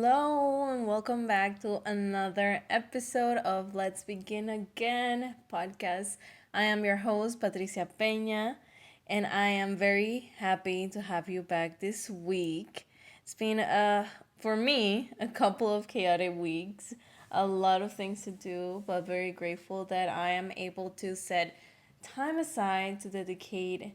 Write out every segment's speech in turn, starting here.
Hello, and welcome back to another episode of Let's Begin Again podcast. I am your host, Patricia Peña, and I am very happy to have you back this week. It's been, for me, a couple of chaotic weeks, a lot of things to do, but very grateful that I am able to set time aside to dedicate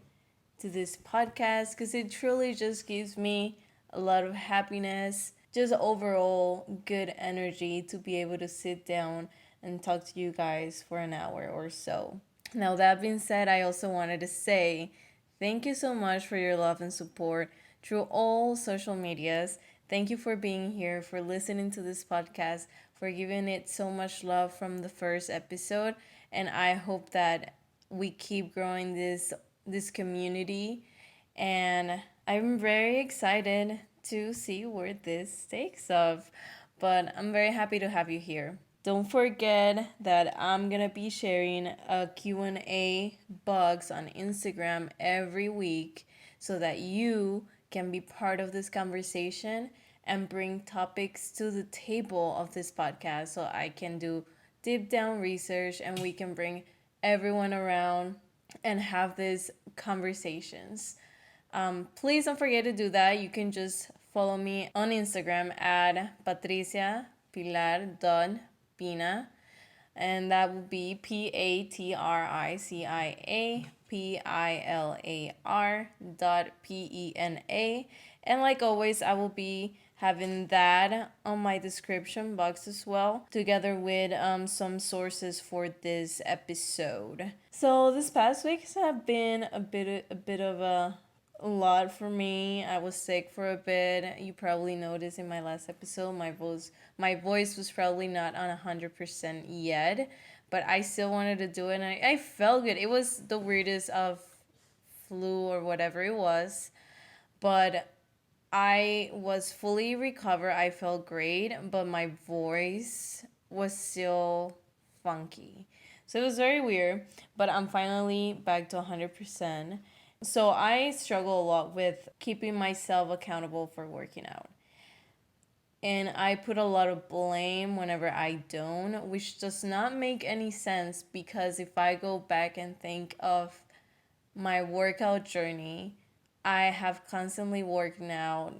to this podcast because it truly just gives me a lot of happiness, just overall good energy to be able to sit down and talk to you guys for an hour or so. Now, that being said, I also wanted to say thank you so much for your love and support through all social medias. Thank you for being here, for listening to this podcast, for giving it so much love from the first episode. And I hope that we keep growing this community, and I'm very excited to see where this takes off. But I'm very happy to have you here. Don't forget that I'm gonna be sharing a Q&A box on Instagram every week so that you can be part of this conversation and bring topics to the table of this podcast so I can do deep down research and we can bring everyone around and have these conversations. Please don't forget to do that. You can just follow me on Instagram at patriciapilar.pina, and that will be PATRICIAPILAR.PENA. And like always, I will be having that on my description box as well, together with some sources for this episode. So this past week have been a bit of a lot for me. I was sick for a bit. You probably noticed in my last episode my voice was probably not on 100% yet, but I still wanted to do it and I felt good. It was the weirdest of flu or whatever it was, but I was fully recovered. I felt great, but my voice was still funky. So it was very weird, but I'm finally back to 100%. So I struggle a lot with keeping myself accountable for working out. And I put a lot of blame whenever I don't, which does not make any sense because if I go back and think of my workout journey, I have constantly worked out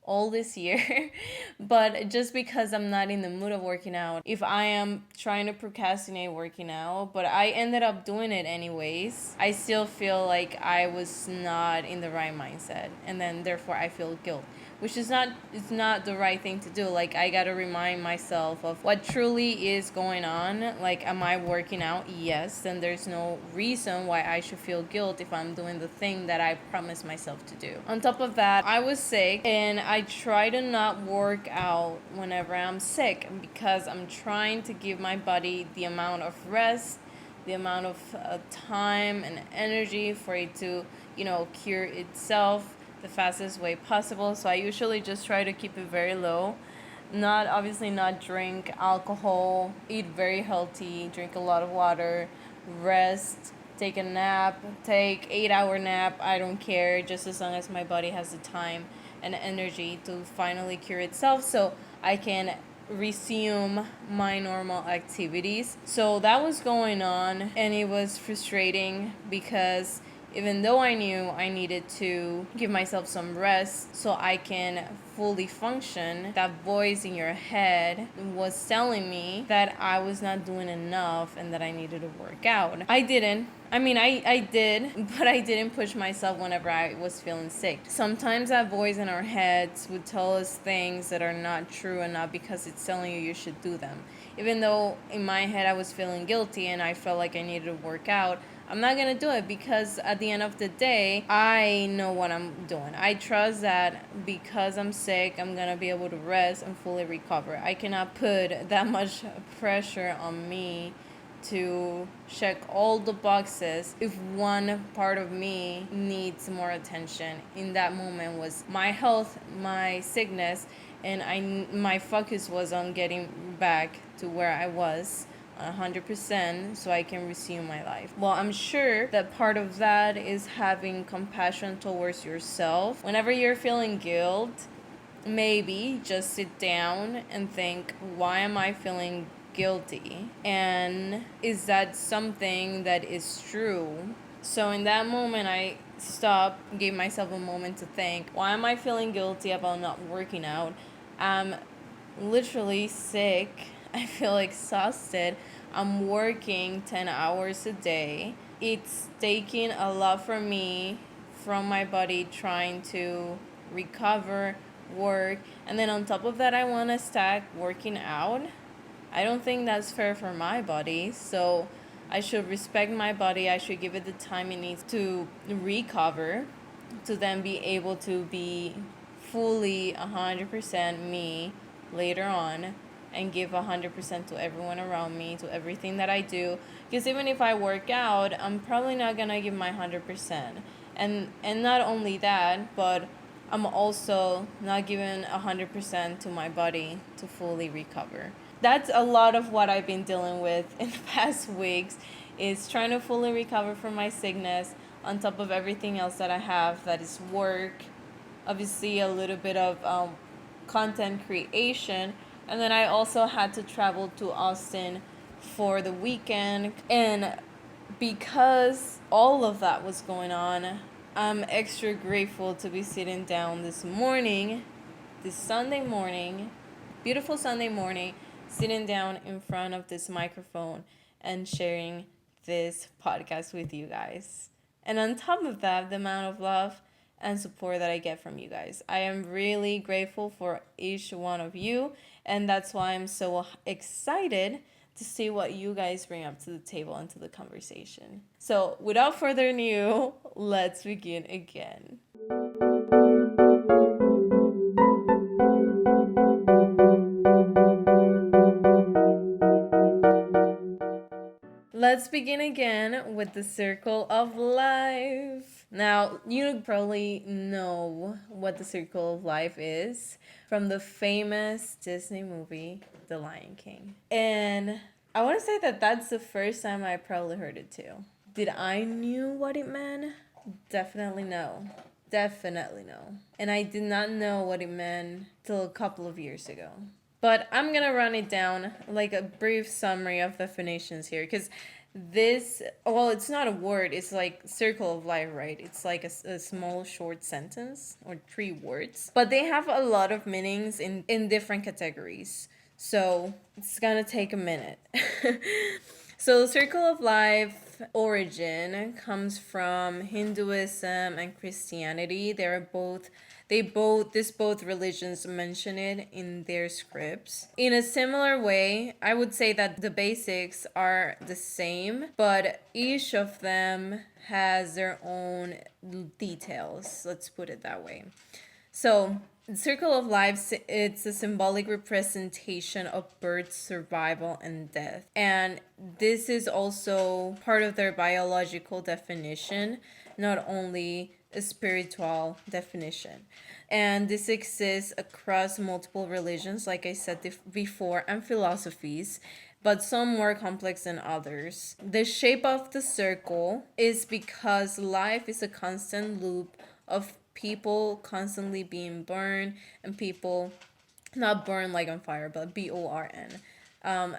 all this year, but just because I'm not in the mood of working out, if I am trying to procrastinate working out, but I ended up doing it anyways, I still feel like I was not in the right mindset, and then therefore I feel guilt, which is not, it's not the right thing to do. Like, I gotta remind myself of what truly is going on. Like, am I working out? Yes. Then there's no reason why I should feel guilt if I'm doing the thing that I promised myself to do. On top of that, I was sick, and I try to not work out whenever I'm sick because I'm trying to give my body the amount of rest, the amount of time and energy for it to, cure itself the fastest way possible. So I usually just try to keep it very low. Not obviously not drink alcohol, eat very healthy, drink a lot of water, rest, take a nap, take 8-hour nap, I don't care, just as long as my body has the time and energy to finally cure itself so I can resume my normal activities. So that was going on, and it was frustrating because even though I knew I needed to give myself some rest so I can fully function, that voice in your head was telling me that I was not doing enough and that I needed to work out. I didn't. I did, but I didn't push myself whenever I was feeling sick. Sometimes that voice in our heads would tell us things that are not true, and not because it's telling you should do them. Even though in my head I was feeling guilty and I felt like I needed to work out, I'm not gonna do it because at the end of the day, I know what I'm doing. I trust that because I'm sick, I'm gonna be able to rest and fully recover. I cannot put that much pressure on me to check all the boxes if one part of me needs more attention. In that moment was my health, my sickness, and my focus was on getting back to where I was 100% so I can resume my life. Well, I'm sure that part of that is having compassion towards yourself. Whenever you're feeling guilt, maybe just sit down and think, why am I feeling guilty? And is that something that is true? So in that moment, I stopped, gave myself a moment to think, why am I feeling guilty about not working out? I'm literally sick. I feel exhausted. I'm working 10 hours a day. It's taking a lot from me, from my body, trying to recover, work. And then on top of that, I want to stack working out. I don't think that's fair for my body. So I should respect my body. I should give it the time it needs to recover, to then be able to be fully 100% me later on, and give 100% to everyone around me, to everything that I do. Because even if I work out, I'm probably not gonna give my 100%. And not only that, but I'm also not giving 100% to my body to fully recover. That's a lot of what I've been dealing with in the past weeks, is trying to fully recover from my sickness, on top of everything else that I have, that is work, obviously a little bit of content creation, and then I also had to travel to Austin for the weekend. And because all of that was going on, I'm extra grateful to be sitting down this morning, this Sunday morning, beautiful Sunday morning, sitting down in front of this microphone and sharing this podcast with you guys. And on top of that, the amount of love and support that I get from you guys. I am really grateful for each one of you, and that's why I'm so excited to see what you guys bring up to the table and to the conversation. So, without further ado, let's begin again. Let's begin again with the circle of life. Now, you probably know what the circle of life is from the famous Disney movie, The Lion King. And I want to say that that's the first time I probably heard it too. Did I knew what it meant? Definitely no. Definitely no. And I did not know what it meant till a couple of years ago. But I'm gonna run it down like a brief summary of definitions here, because this, well, it's not a word, it's like circle of life, right? It's like a small short sentence or 3 words, but they have a lot of meanings in different categories. So it's gonna take a minute. So the circle of life origin comes from Hinduism and Christianity. Both religions mention it in their scripts. In a similar way, I would say that the basics are the same, but each of them has their own details. Let's put it that way. So, the circle of life, it's a symbolic representation of birth, survival, and death. And this is also part of their biological definition, not only a spiritual definition. And this exists across multiple religions, like I said before, and philosophies, but some more complex than others. The shape of the circle is because life is a constant loop of people constantly being burned, and people not burned like on fire, but BORN. Um,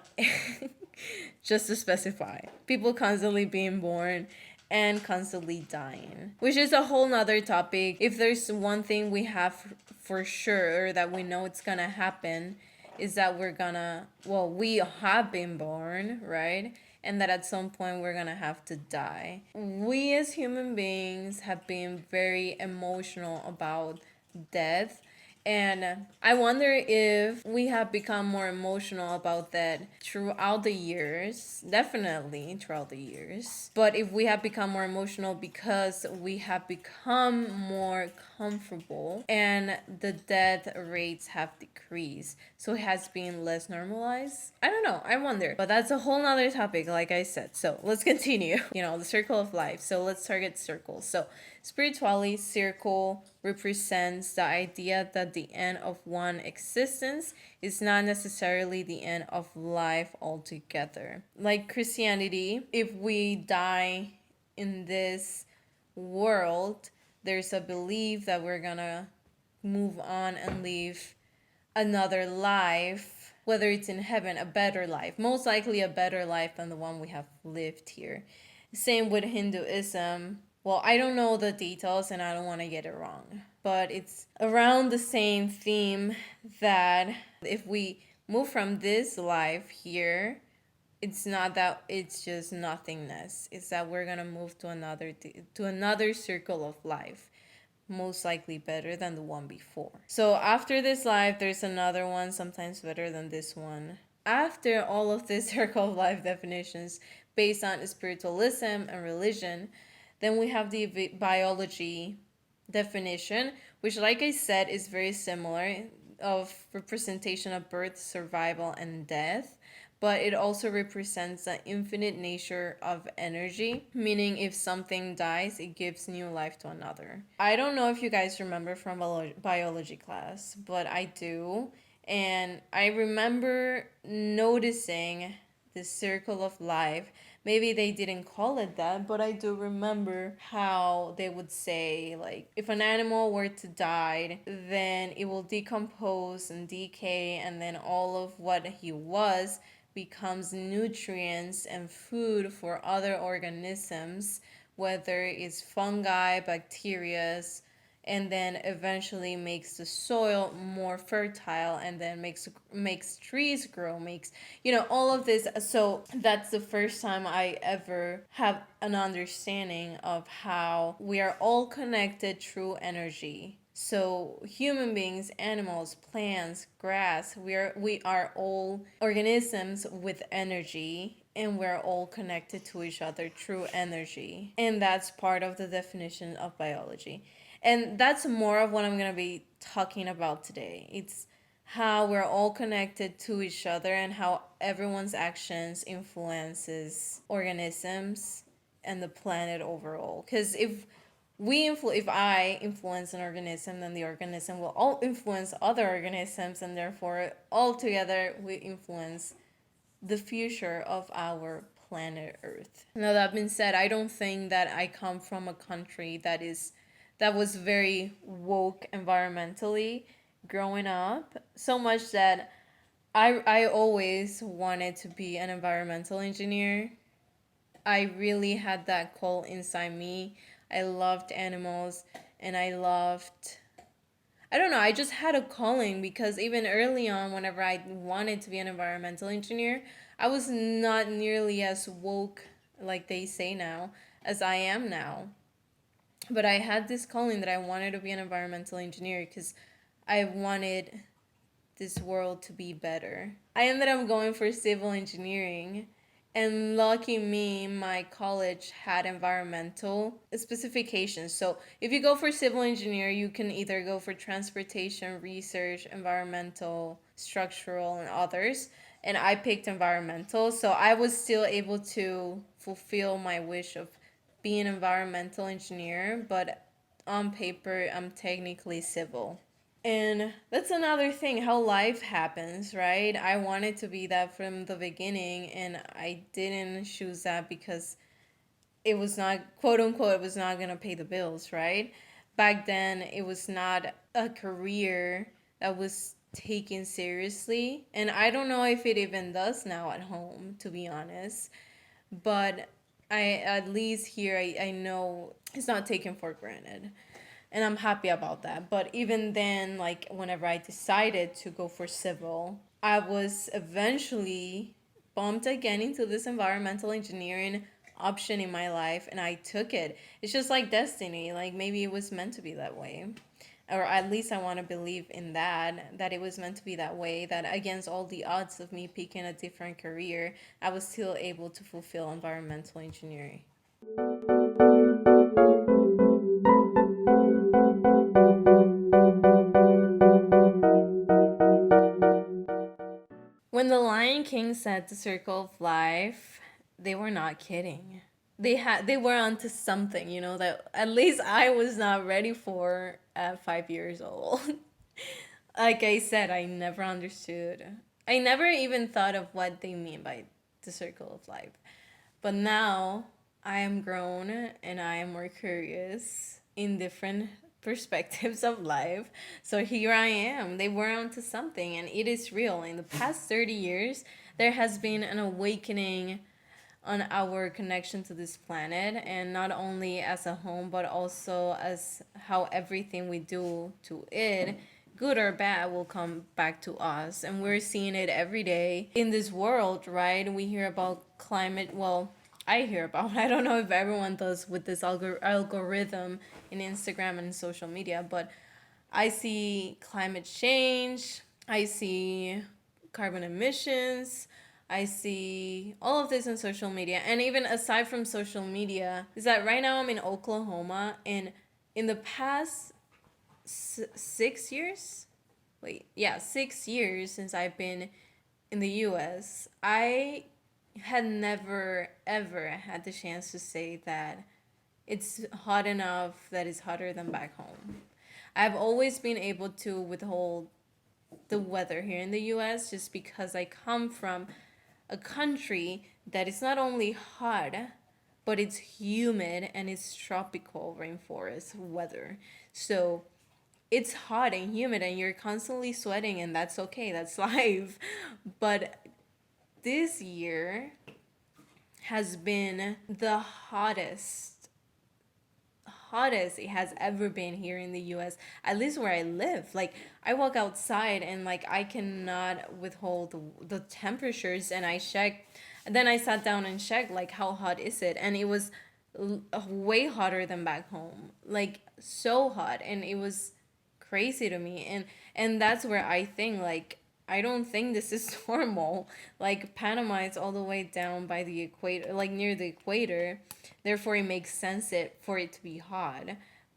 just to specify, people constantly being born and constantly dying, which is a whole nother topic. If there's one thing we have for sure that we know it's gonna happen, is that we have been born, right? And that at some point we're gonna have to die. We as human beings have been very emotional about death, and I wonder if we have become more emotional about that throughout the years, definitely throughout the years. But if we have become more emotional because we have become more comfortable and the death rates have decreased, so it has been less normalized. I don't know, I wonder. But that's a whole nother topic, like I said. So let's continue. The circle of life. So let's target circles. So spiritually, circle represents the idea that the end of one existence is not necessarily the end of life altogether. Like Christianity, if we die in this world, there's a belief that we're gonna move on and live another life, whether it's in heaven, a better life, most likely a better life than the one we have lived here. Same with Hinduism. Well, I don't know the details and I don't want to get it wrong, but it's around the same theme that if we move from this life here, it's not that it's just nothingness. It's that we're going to move to another circle of life, most likely better than the one before. So after this life, there's another one, sometimes better than this one. After all of this circle of life definitions based on spiritualism and religion, then we have the biology definition, which, like I said, is very similar of representation of birth, survival, and death, but it also represents the infinite nature of energy, meaning if something dies, it gives new life to another. I don't know if you guys remember from biology class, but I do. And I remember noticing the circle of life. Maybe they didn't call it that, but I do remember how they would say, like, if an animal were to die, then it will decompose and decay, and then all of what he was becomes nutrients and food for other organisms, whether it's fungi, bacteria, and then eventually makes the soil more fertile, and then makes trees grow, makes, all of this. So that's the first time I ever have an understanding of how we are all connected through energy. So human beings, animals, plants, grass, we are all organisms with energy, and we're all connected to each other through energy. And that's part of the definition of biology. And that's more of what I'm going to be talking about today. It's how we're all connected to each other and how everyone's actions influences organisms and the planet overall. Because if I influence an organism, then the organism will all influence other organisms, and therefore all together we influence the future of our planet Earth. Now, that being said, I don't think that I come from a country that was very woke environmentally growing up, so much that I always wanted to be an environmental engineer. I really had that call inside me. I loved animals, and I don't know, I just had a calling, because even early on, whenever I wanted to be an environmental engineer, I was not nearly as woke, like they say now, as I am now. But I had this calling that I wanted to be an environmental engineer because I wanted this world to be better. I ended up going for civil engineering, and lucky me, my college had environmental specifications. So if you go for civil engineer, you can either go for transportation, research, environmental, structural, and others. And I picked environmental, so I was still able to fulfill my wish of being an environmental engineer, but on paper, I'm technically civil. And that's another thing, how life happens, right? I wanted to be that from the beginning, and I didn't choose that because it was not, quote unquote, it was not going to pay the bills, right? Back then, it was not a career that was taken seriously. And I don't know if it even does now at home, to be honest. But at least here, I know it's not taken for granted, and I'm happy about that. But even then, like, whenever I decided to go for civil, I was eventually bumped again into this environmental engineering option in my life, and I took it. It's just like destiny, like maybe it was meant to be that way. Or at least I want to believe in that it was meant to be that way, that against all the odds of me picking a different career, I was still able to fulfill environmental engineering. When the Lion King said the circle of life, they were not kidding. They were onto something, that at least I was not ready for at 5 years old. Like I said, I never understood. I never even thought of what they mean by the circle of life. But now I am grown and I am more curious in different perspectives of life. So here I am. They were onto something, and it is real. In the past 30 years, there has been an awakening on our connection to this planet, and not only as a home, but also as how everything we do to it, good or bad, will come back to us. And we're seeing it every day in this world, right? We hear about climate, well, I hear about, I don't know if everyone does with this algorithm in Instagram and social media, but I see climate change, I see carbon emissions, I see all of this on social media. And even aside from social media, is that right now I'm in Oklahoma, and in the past 6 years, 6 years since I've been in the US, I had never ever had the chance to say that it's hot enough that it's hotter than back home. I've always been able to withhold the weather here in the US just because I come from a country that is not only hot, but it's humid and it's tropical rainforest weather. So it's hot and humid and you're constantly sweating, and that's okay, that's life. But this year has been the hottest it has ever been here in the US, at least where I live. Like, I walk outside and like I cannot withhold the temperatures, and I checked, and then I sat down and checked like how hot is it, and it was way hotter than back home. Like, so hot, and it was crazy to me. And that's where I think, like, I don't think this is normal. Like, Panama is all the way down by the equator, like near the equator. Therefore, it makes sense for it to be hot.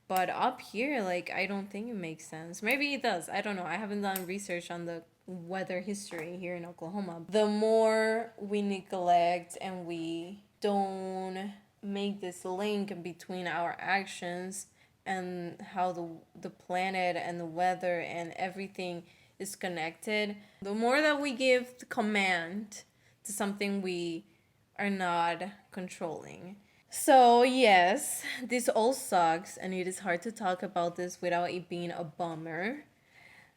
But up here, like, I don't think it makes sense. Maybe it does. I don't know. I haven't done research on the weather history here in Oklahoma. The more we neglect and we don't make this link between our actions and how the planet and the weather and everything is connected, the more that we give the command to something we are not controlling. So yes, this all sucks, and it is hard to talk about this without it being a bummer.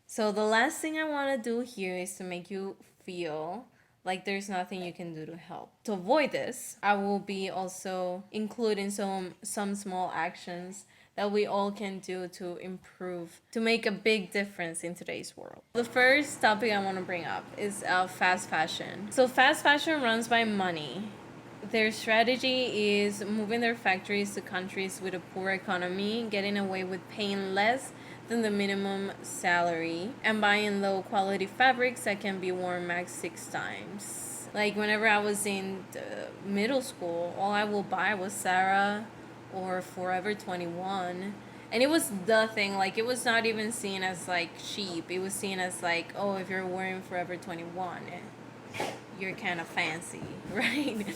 So the last thing I want to do here is to make you feel like there's nothing you can do to help. To avoid this, I will be also including some small actions that we all can do to improve, to make a big difference in today's world. The first topic I want to bring up is fast fashion. So fast fashion runs by money. Their strategy is moving their factories to countries with a poor economy, getting away with paying less than the minimum salary, and buying low quality fabrics that can be worn max 6 times. Like, whenever I was in middle school, all I will buy was Sarah or Forever 21. And it was the thing, like, it was not even seen as like cheap. It was seen as like, oh, if you're wearing Forever 21, you're kind of fancy, right?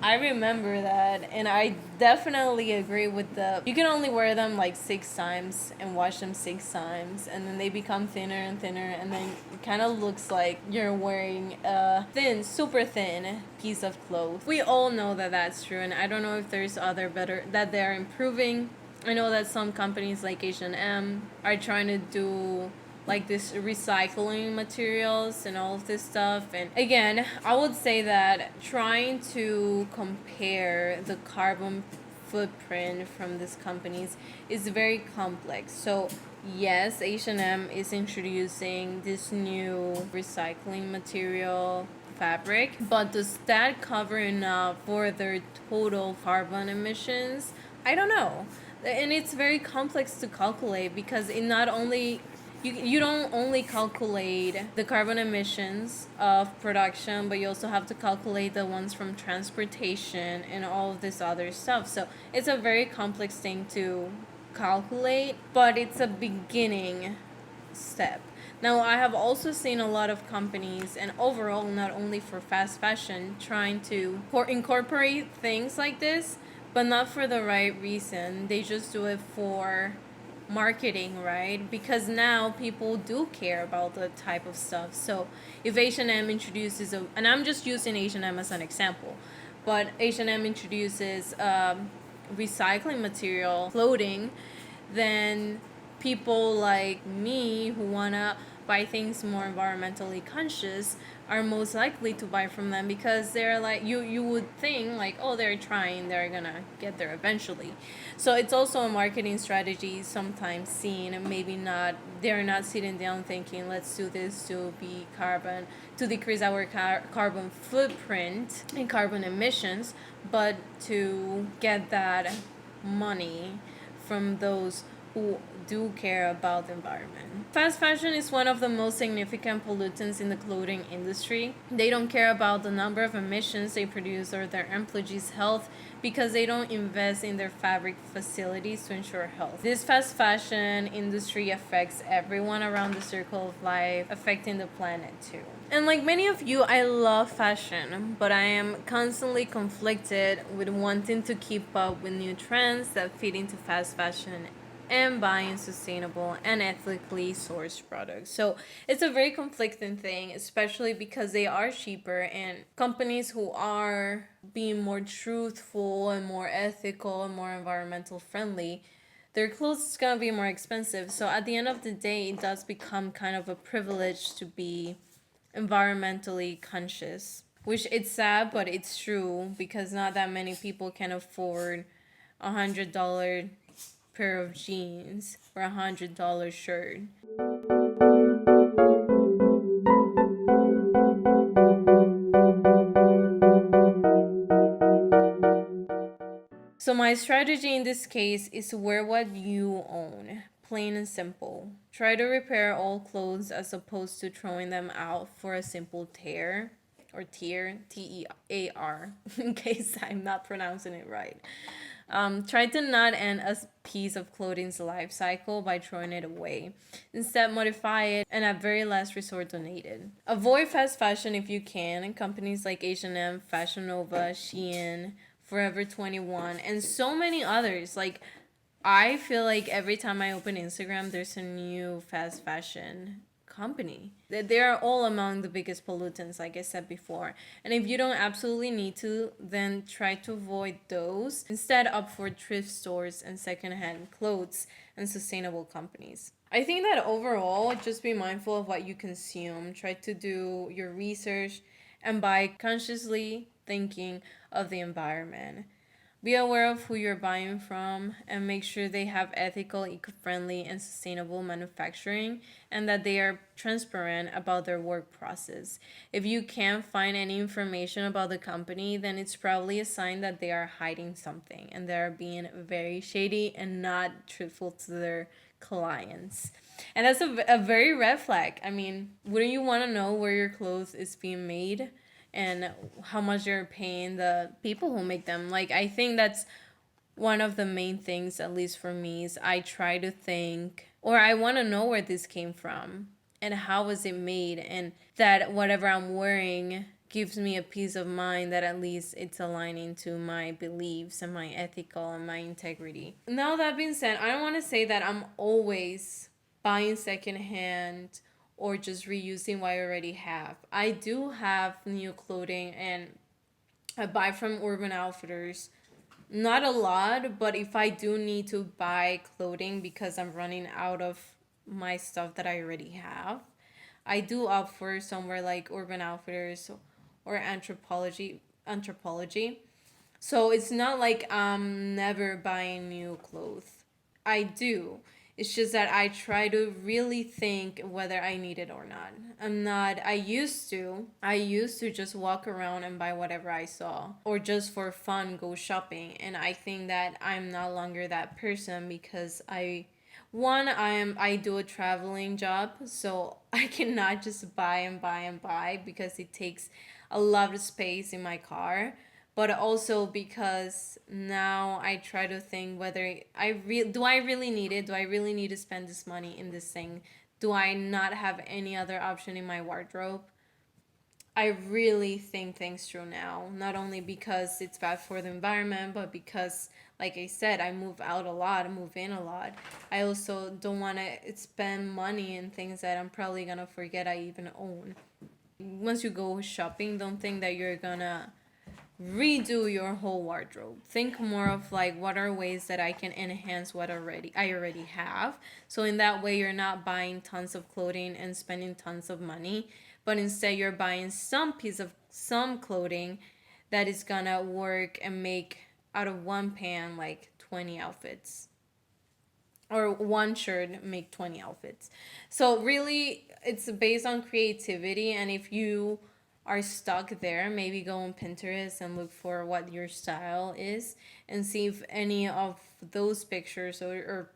I remember that, and I definitely agree with you can only wear them like 6 times and wash them 6 times, and then they become thinner and thinner, and then it kind of looks like you're wearing a thin, super thin piece of clothes. We all know that that's true, and I don't know if there's other better, that they're improving. I know that some companies like H&M are trying to do like this recycling materials and all of this stuff. And again, I would say that trying to compare the carbon footprint from these companies is very complex. So yes, H&M is introducing this new recycling material fabric, but does that cover enough for their total carbon emissions? I don't know. And it's very complex to calculate, because it not only you don't only calculate the carbon emissions of production, but you also have to calculate the ones from transportation and all of this other stuff. So it's a very complex thing to calculate, but it's a beginning step. Now, I have also seen a lot of companies, and overall, not only for fast fashion, trying to incorporate things like this, but not for the right reason. They just do it for marketing, right? Because now people do care about the type of stuff. So if H&M introduces and I'm just using H&M as an example, but H&M introduces recycling material clothing, then people like me who wanna buy things more environmentally conscious are most likely to buy from them, because they're like, you would think like, oh, they're trying, they're gonna get there eventually. So it's also a marketing strategy sometimes seen, and maybe not, they're not sitting down thinking, let's do this to be carbon, to decrease our carbon footprint and carbon emissions, but to get that money from those who do care about the environment. Fast fashion is one of the most significant pollutants in the clothing industry. They don't care about the number of emissions they produce or their employees' health, because they don't invest in their fabric facilities to ensure health. This fast fashion industry affects everyone around the circle of life, affecting the planet too. And like many of you, I love fashion, but I am constantly conflicted with wanting to keep up with new trends that fit into fast fashion and buying sustainable and ethically sourced products. So it's a very conflicting thing, especially because they are cheaper, and companies who are being more truthful and more ethical and more environmental friendly, their clothes is gonna be more expensive. So at the end of the day, it does become kind of a privilege to be environmentally conscious. Which it's sad, but it's true, because not that many people can afford $100 pair of jeans or $100 shirt. So my strategy in this case is to wear what you own, plain and simple. Try to repair old clothes as opposed to throwing them out for a simple tear, or tear, Tear, in case I'm not pronouncing it right. Try to not end a piece of clothing's life cycle by throwing it away. Instead, modify it and at very last resort, donate it. Avoid fast fashion if you can, and companies like H&M, Fashion Nova, Shein, Forever 21, and so many others. Like, I feel like every time I open Instagram, there's a new fast fashion company. They are all among the biggest pollutants, like I said before. And if you don't absolutely need to, then try to avoid those. Instead, opt for thrift stores and secondhand clothes and sustainable companies. I think that overall, just be mindful of what you consume. Try to do your research and buy consciously, thinking of the environment. Be aware of who you're buying from and make sure they have ethical, eco-friendly, and sustainable manufacturing, and that they are transparent about their work process. If you can't find any information about the company, then it's probably a sign that they are hiding something and they're being very shady and not truthful to their clients. And that's a very red flag. I mean, wouldn't you want to know where your clothes is being made and how much you're paying the people who make them? Like, I think that's one of the main things, at least for me, is I try to think, or I want to know where this came from and how was it made, and that whatever I'm wearing gives me a peace of mind that at least it's aligning to my beliefs and my ethical and my integrity. Now, that being said, I don't want to say that I'm always buying secondhand or just reusing what I already have. I do have new clothing, and I buy from Urban Outfitters. Not a lot, but if I do need to buy clothing because I'm running out of my stuff that I already have, I do opt for somewhere like Urban Outfitters or Anthropology. So it's not like I'm never buying new clothes. I do. It's just that I try to really think whether I need it or not. I'm not, I used to just walk around and buy whatever I saw, or just for fun go shopping. And I think that I'm no longer that person, because I do a traveling job, so I cannot just buy and buy and buy, because it takes a lot of space in my car. But also because now I try to think whether do I really need it? Do I really need to spend this money in this thing? Do I not have any other option in my wardrobe? I really think things through now, not only because it's bad for the environment, but because, like I said, I move out a lot, I move in a lot. I also don't want to spend money in things that I'm probably gonna forget I even own. Once you go shopping, don't think that you're gonna redo your whole wardrobe. Think more of like, what are ways that I can enhance what I already have. So in that way you're not buying tons of clothing and spending tons of money, but instead you're buying some clothing that is gonna work and make out of one pan like 20 outfits, or one shirt make 20 outfits. So really it's based on creativity, and if you are stuck there, maybe go on Pinterest and look for what your style is and see if any of those pictures or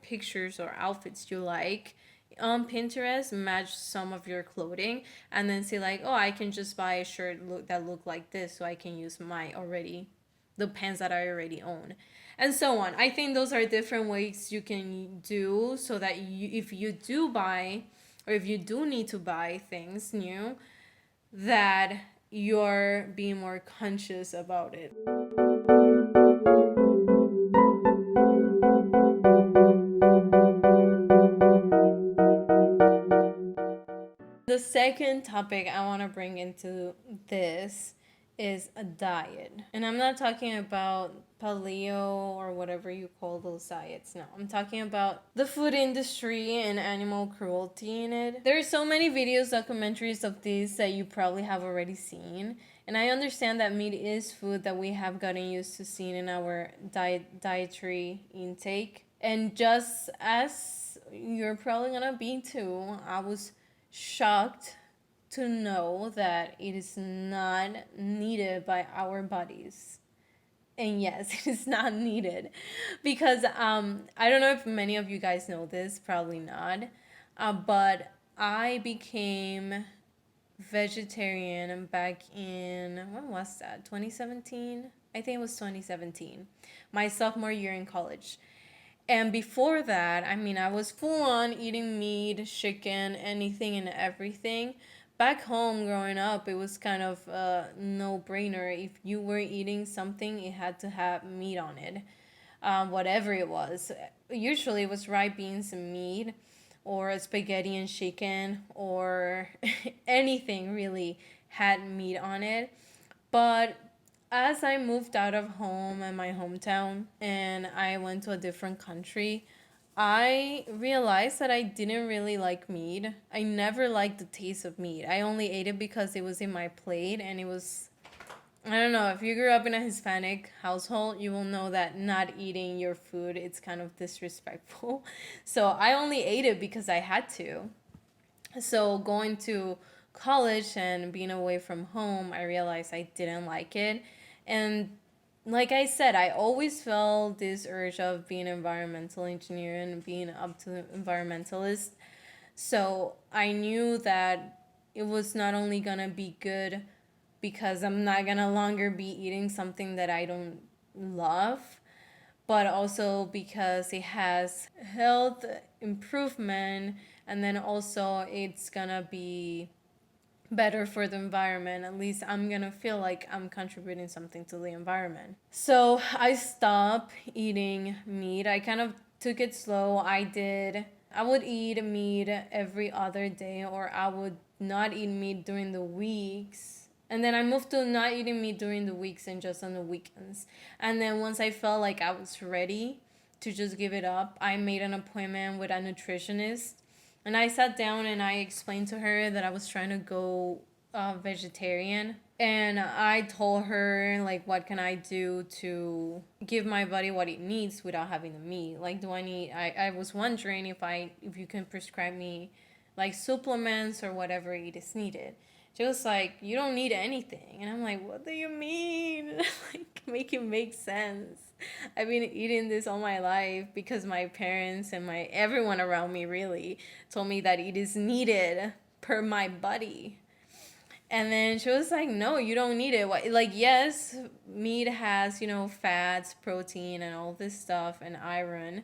pictures or outfits you like on Pinterest match some of your clothing, and then say like, oh, I can just buy a shirt that look like this so I can use my already the pants that I already own, and so on. I think those are different ways you can do so that if you do buy, or if you do need to buy things new, that you're being more conscious about it. The second topic I want to bring into this is a diet. And I'm not talking about paleo or whatever you call those diets. No, I'm talking about the food industry and animal cruelty in it. There are so many videos, documentaries of this that you probably have already seen. And I understand that meat is food that we have gotten used to seeing in our dietary intake. And just as you're probably gonna be too, I was shocked to know that it is not needed by our bodies. And yes, it is not needed because I don't know if many of you guys know this, probably not, but I became vegetarian back in, when was that, 2017? I think it was 2017, my sophomore year in college. And before that, I mean, I was full on eating meat, chicken, anything and everything. Back home growing up, it was kind of a no brainer. If you were eating something, it had to have meat on it, whatever it was. Usually it was rice, beans, and meat, or spaghetti and chicken, or anything really had meat on it. But as I moved out of home and my hometown and I went to a different country, I realized that I didn't really like meat. I never liked the taste of meat. I only ate it because it was in my plate, and it was, I don't know, if you grew up in a Hispanic household, you will know that not eating your food, it's kind of disrespectful. So I only ate it because I had to. So going to college and being away from home, I realized I didn't like it. And like I said, I always felt this urge of being an environmental engineer and being up to the environmentalist. So I knew that it was not only gonna be good because I'm not gonna longer be eating something that I don't love, but also because it has health improvement, and then also it's gonna be better for the environment. At least I'm gonna feel like I'm contributing something to the environment. So I stopped eating meat. I kind of took it slow. I would eat meat every other day, or I would not eat meat during the weeks. And then I moved to not eating meat during the weeks and just on the weekends. And then once I felt like I was ready to just give it up, I made an appointment with a nutritionist. And I sat down and I explained to her that I was trying to go vegetarian. And I told her, like, what can I do to give my body what it needs without having the meat? Like, do I need, I was wondering if you can prescribe me like supplements or whatever it is needed. She was like, you don't need anything. And I'm like, what do you mean? Like, make it make sense. I've been eating this all my life because my parents and my everyone around me really told me that it is needed per my body. And then she was like, no, you don't need it. Like, yes, meat has, fats, protein, and all this stuff, and iron.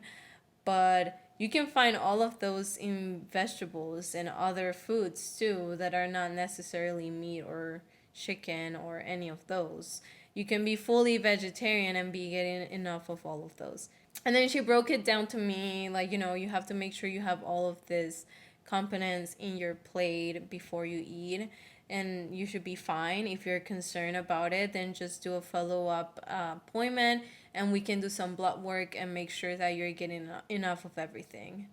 But you can find all of those in vegetables and other foods too that are not necessarily meat or chicken or any of those. You can be fully vegetarian and be getting enough of all of those. And then she broke it down to me like, you have to make sure you have all of this components in your plate before you eat. and you should be fine. If you're concerned about it, then just do a follow-up appointment, and we can do some blood work and make sure that you're getting enough of everything.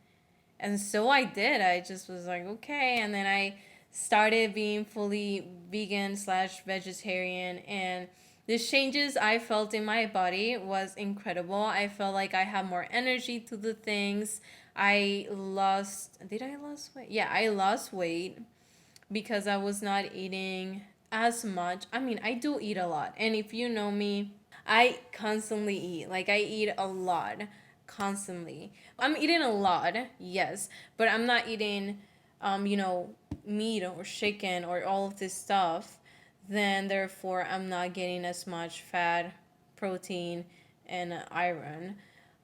And so I did. I just was like, okay. And then I started being fully vegan slash vegetarian. And the changes I felt in my body was incredible. I felt like I had more energy to the things. Did I lose weight? Yeah, I lost weight because I was not eating as much. I mean, I do eat a lot. And if you know me, I constantly eat. Like, I eat a lot constantly. I'm eating a lot, yes, but I'm not eating, you know, meat or chicken or all of this stuff. Then, therefore, I'm not getting as much fat, protein, and iron.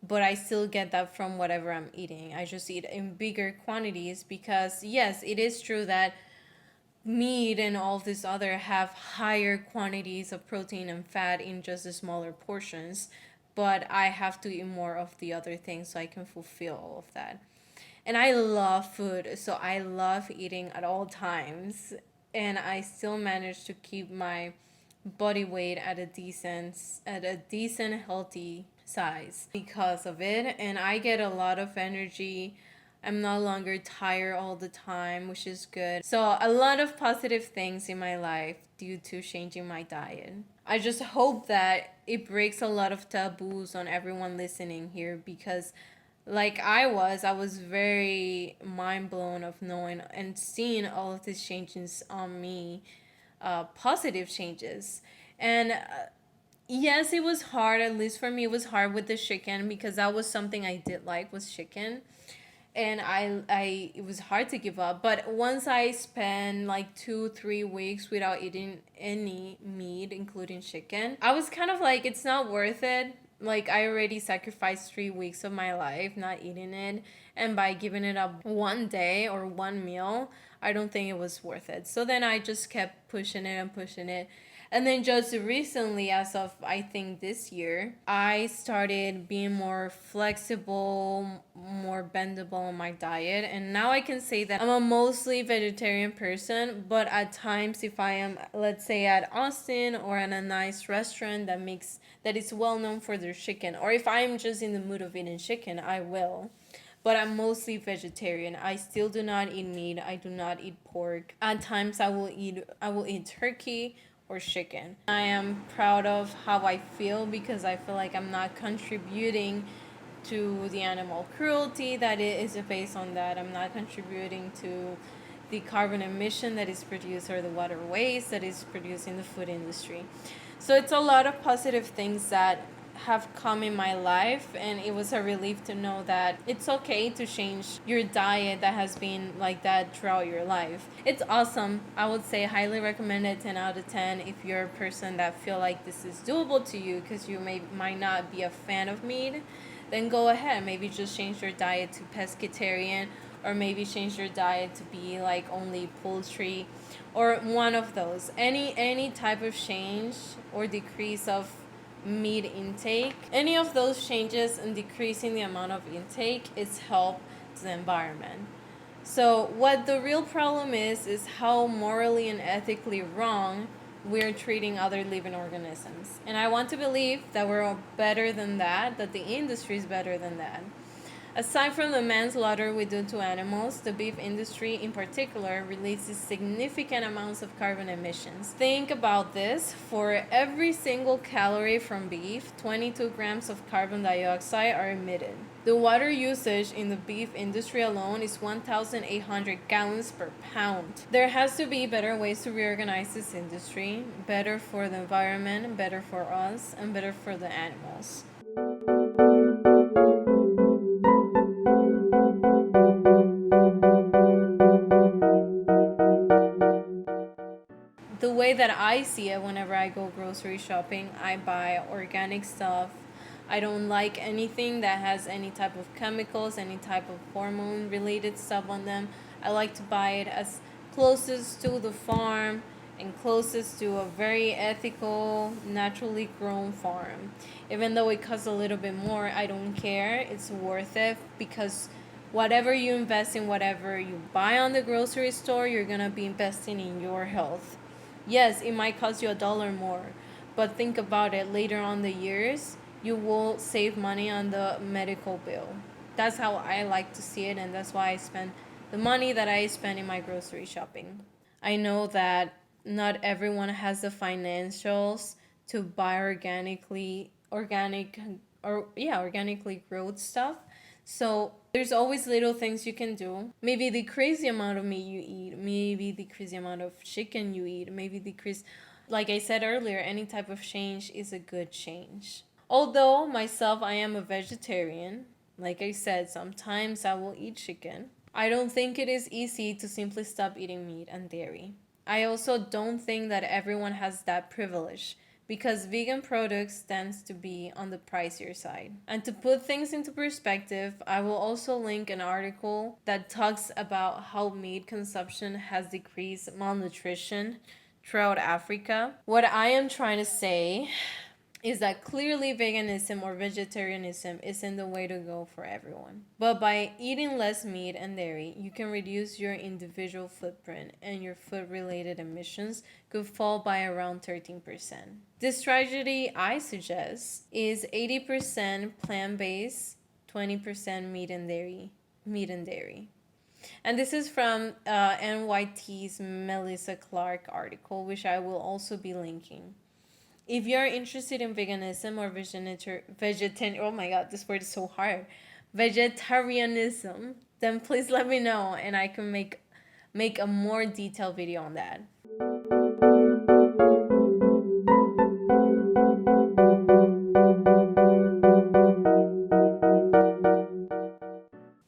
But I still get that from whatever I'm eating. I just eat in bigger quantities because, yes, it is true that meat and all this other have higher quantities of protein and fat in just the smaller portions, but I have to eat more of the other things so I can fulfill all of that. And I love food, so I love eating at all times, and I still manage to keep my body weight at a decent healthy size because of it. And I get a lot of energy. I'm no longer tired all the time, which is good. So a lot of positive things in my life due to changing my diet. I just hope that it breaks a lot of taboos on everyone listening here, because like I was very mind blown of knowing and seeing all of these changes on me, positive changes. And yes, it was hard. At least for me, it was hard with the chicken because that was something I did like, was chicken. And I it was hard to give up. But once I spent like 2 3 weeks without eating any meat, including chicken, I was kind of like, it's not worth it. Like, I already sacrificed 3 weeks of my life not eating it, and by giving it up one day or one meal, I don't think it was worth it. So then I just kept pushing it and pushing it. And then just recently, as of I think this year, I started being more flexible, more bendable in my diet. And now I can say that I'm a mostly vegetarian person, but at times, if I am, let's say, at Austin or at a nice restaurant that is well known for their chicken, or if I'm just in the mood of eating chicken, I will. But I'm mostly vegetarian. I still do not eat meat. I do not eat pork. At times I will eat turkey or chicken. I am proud of how I feel because I feel like I'm not contributing to the animal cruelty that it is based on that. I'm not contributing to the carbon emission that is produced or the water waste that is produced in the food industry. So it's a lot of positive things that have come in my life, and it was a relief to know that it's okay to change your diet that has been like that throughout your life. It's awesome. I would say highly recommend it, 10 out of 10, if you're a person that feel like this is doable to you, because you might not be a fan of meat. Then go ahead, maybe just change your diet to pescatarian, or maybe change your diet to be like only poultry, or one of those. Any type of change or decrease of meat intake, any of those changes and decreasing the amount of intake is help to the environment. So what the real problem is how morally and ethically wrong we're treating other living organisms. And I want to believe that we're better than that the industry is better than that. Aside from the manslaughter we do to animals, the beef industry in particular releases significant amounts of carbon emissions. Think about this. For every single calorie from beef, 22 grams of carbon dioxide are emitted. The water usage in the beef industry alone is 1,800 gallons per pound. There has to be better ways to reorganize this industry, better for the environment, better for us, and better for the animals. The way that I see it, whenever I go grocery shopping, I buy organic stuff. I don't like anything that has any type of chemicals, any type of hormone related stuff on them. I like to buy it as closest to the farm and closest to a very ethical, naturally grown farm. Even though it costs a little bit more, I don't care. It's worth it because Whatever you invest in, whatever you buy on the grocery store, you're gonna be investing in your health. Yes, it might cost you $1 more, but think about it, later on the years, you will save money on the medical bill. That's how I like to see it, and that's why I spend the money that I spend in my grocery shopping. I know that not everyone has the financials to buy organically growed stuff. So there's always little things you can do. Maybe decrease the amount of meat you eat. Maybe decrease the amount of chicken you eat. Maybe decrease, like I said earlier, any type of change is a good change. Although myself, I am a vegetarian. Like I said, sometimes I will eat chicken. I don't think it is easy to simply stop eating meat and dairy. I also don't think that everyone has that privilege because vegan products tends to be on the pricier side. And to put things into perspective, I will also link an article that talks about how meat consumption has decreased malnutrition throughout Africa. What I am trying to say is that clearly veganism or vegetarianism isn't the way to go for everyone. But by eating less meat and dairy, you can reduce your individual footprint and your food related emissions could fall by around 13%. This strategy I suggest is 80% plant based, 20% meat and dairy. Meat and dairy. And this is from NYT's Melissa Clark article, which I will also be linking. If you're interested in veganism or oh my god, this word is so hard. Vegetarianism, then please let me know and I can make a more detailed video on that.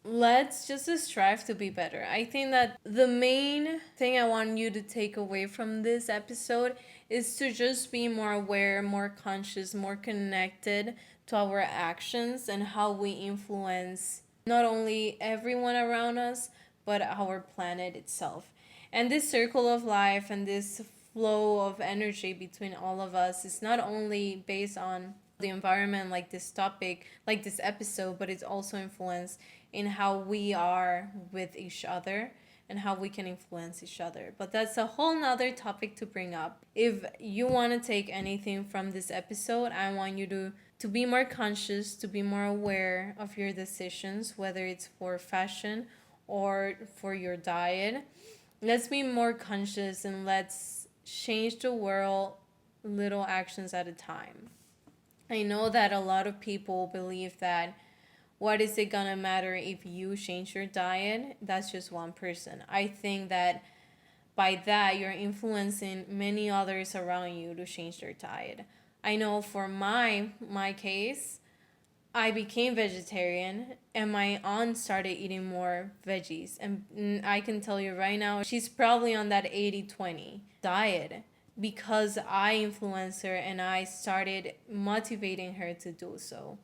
Let's just strive to be better. I think that the main thing I want you to take away from this episode is to just be more aware, more conscious, more connected to our actions and how we influence not only everyone around us, but our planet itself. And this circle of life and this flow of energy between all of us is not only based on the environment, like this topic, like this episode, but it's also influenced in how we are with each other and how we can influence each other. But that's a whole nother topic to bring up. If you want to take anything from this episode, I want you to be more conscious, to be more aware of your decisions, whether it's for fashion or for your diet. Let's be more conscious and let's change the world little actions at a time. I know that a lot of people believe that what is it gonna matter if you change your diet? That's just one person. I think that by that you're influencing many others around you to change their diet. I know for my case, I became vegetarian and my aunt started eating more veggies. And I can tell you right now, she's probably on that 80-20 diet because I influenced her and I started motivating her to do so.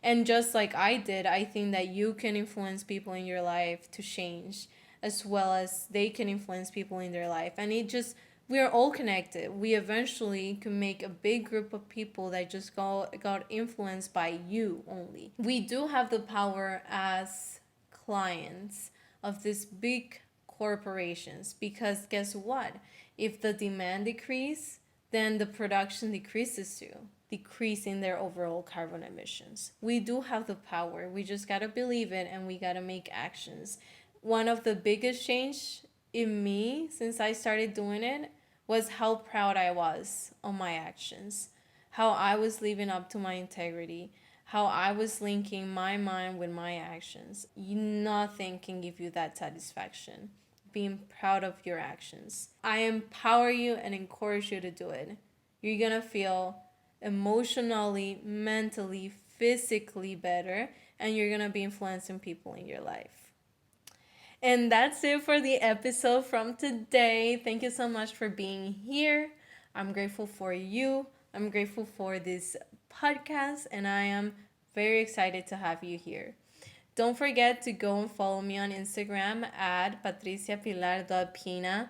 And just like I did, I think that you can influence people in your life to change as well as they can influence people in their life. And we are all connected. We eventually can make a big group of people that just got influenced by you only. We do have the power as clients of these big corporations because guess what? If the demand decreases, then the production decreases too, decreasing their overall carbon emissions. We do have the power. We just gotta believe it and we gotta make actions. One of the biggest change in me since I started doing it was how proud I was on my actions, how I was living up to my integrity, how I was linking my mind with my actions. Nothing can give you that satisfaction. Being proud of your actions. I empower you and encourage you to do it. You're gonna feel emotionally, mentally, physically better, and you're gonna be influencing people in your life. And that's it for the episode from today. Thank you so much for being here. I'm grateful for you. I'm grateful for this podcast, and I am very excited to have you here. Don't forget to go and follow me on Instagram at patriciapilar.pina,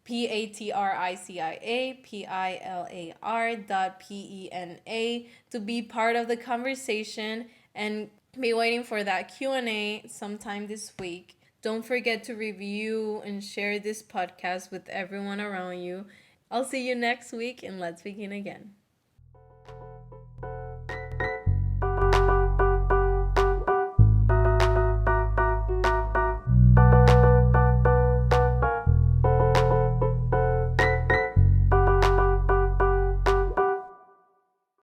PATRICIAPILAR.PENA, to be part of the conversation and be waiting for that Q&A sometime this week. Don't forget to review and share this podcast with everyone around you. I'll see you next week, and let's begin again.